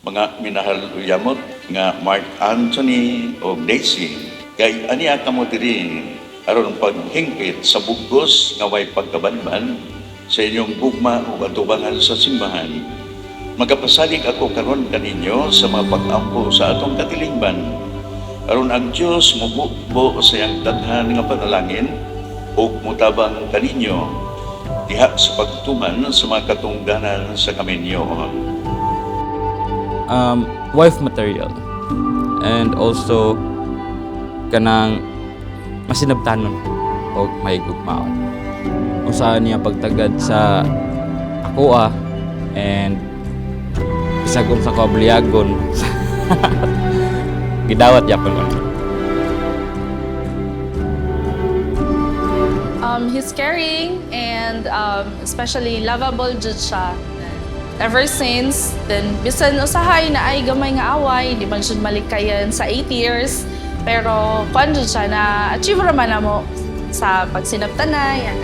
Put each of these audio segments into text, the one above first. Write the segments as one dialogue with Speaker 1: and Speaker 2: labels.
Speaker 1: mga minahal uyamot nga Mark Anthony o Daisy. Kay aniya kamo diri aron paghingkit sa bugos nga way pagkabanban sa inyong gugma o atubangan sa simbahan. Magapasalig ako karon kaninyo sa mga pag-ampo sa atong katilingban. Aron ang Dios mubuo sa iyang daghan nga panalangin ug mutabang kaninyo diha sa pagtuman sa mga katungdanan sa kaminyoon.
Speaker 2: Wife material and also kanang masinabtanon o may gugmaon kung saan niya pagtagad sa ako and isagom sa kabliagon gidawat yapon ko.
Speaker 3: He's caring and especially lovable jud siya. Ever since, then bisan usahay na ay gamay nga away, di man siya malikayan sa 8 years. Pero kuan jud siya na achieve raman na mo sa pagsinabtanay.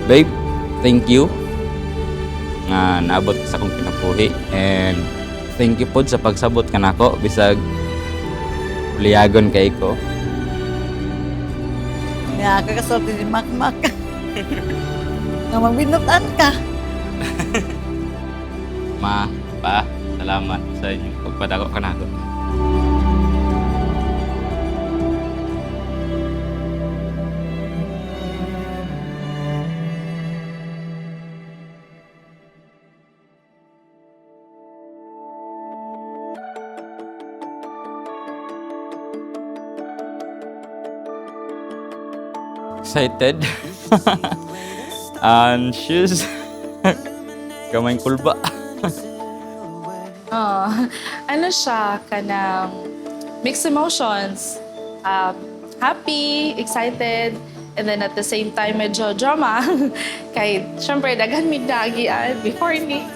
Speaker 2: Babe, thank you nga naabot sa akong kinabuhi and thank you pod sa pagsabot kanako bisag liagon kay ko.
Speaker 4: Nakakasulti si Makmak. Nga magbinutan ka.
Speaker 2: Ma, pa, salamat sa inyong pagpadako kanako. Excited. Anxious. Kamay kulba.
Speaker 3: Ano siya, kanang mixed emotions. Happy, excited, and then at the same time medyo drama. Kay, syempre, daghan mi nagian before ni.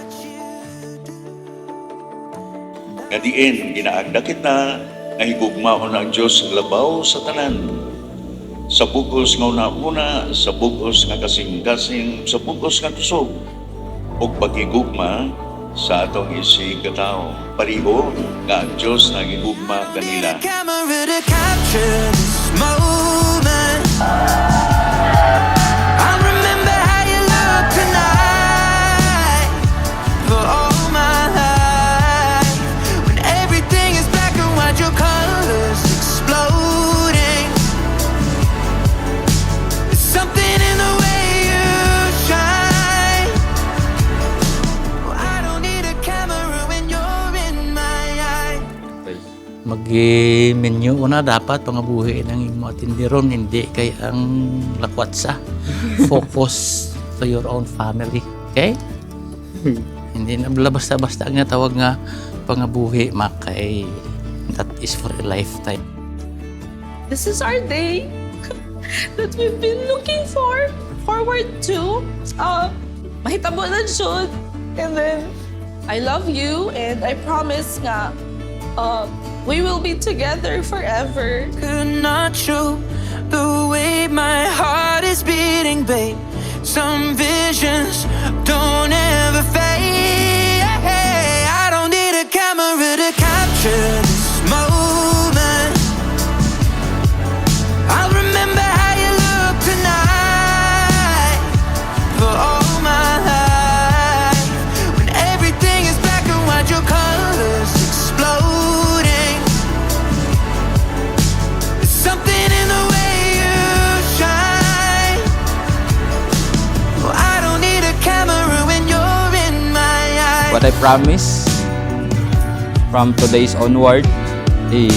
Speaker 1: Nga diin, ginaagdakit na nga higugmaon ang Diyos ang labaw sa tanan. Sa bugos nga una-una, sa bugos nga kasing-kasing, sa bugos nga tusog, o pagigugma sa atong isigataw. Pariho nga ang Diyos na gigugma kanila.
Speaker 5: Mag-menu una dapat pangabuhi ng imo tindiron hindi kay ang lakwat sa focus to your own family, okay? Hindi na basta-basta nga tawag nga pangabuhi makay that is for a lifetime.
Speaker 3: This is our day that we've been looking forward to. Mahitabo na jud. And then, I love you and I promise nga, we will be together forever.
Speaker 6: Could not show the way my heart is beating, babe. Some visions don't ever fade. I don't need a camera to capture this moment. I'll remember how you look tonight for all my life. When everything is black and white, your colors explode. Something in the way you shine. Well, I don't need a camera when you're in my eyes.
Speaker 2: What I promise from today's onward is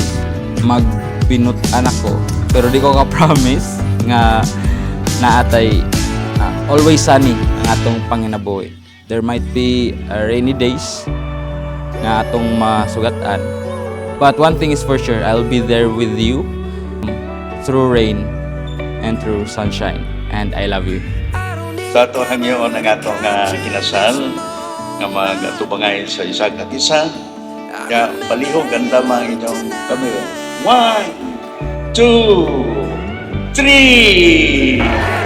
Speaker 2: magbinutan ako. Pero di ko ka-promise nga naatay always sunny ang atong panginabuhi. There might be rainy days nga atong masugatan. But one thing is for sure, I'll be there with you through rain and through sunshine. And I love you.
Speaker 1: Sa ato hangyoon ang atong kinasal nga mag-atubangay sa isa at isa. Kaya palihog ang damang inyong kamera. 1, 2, 3!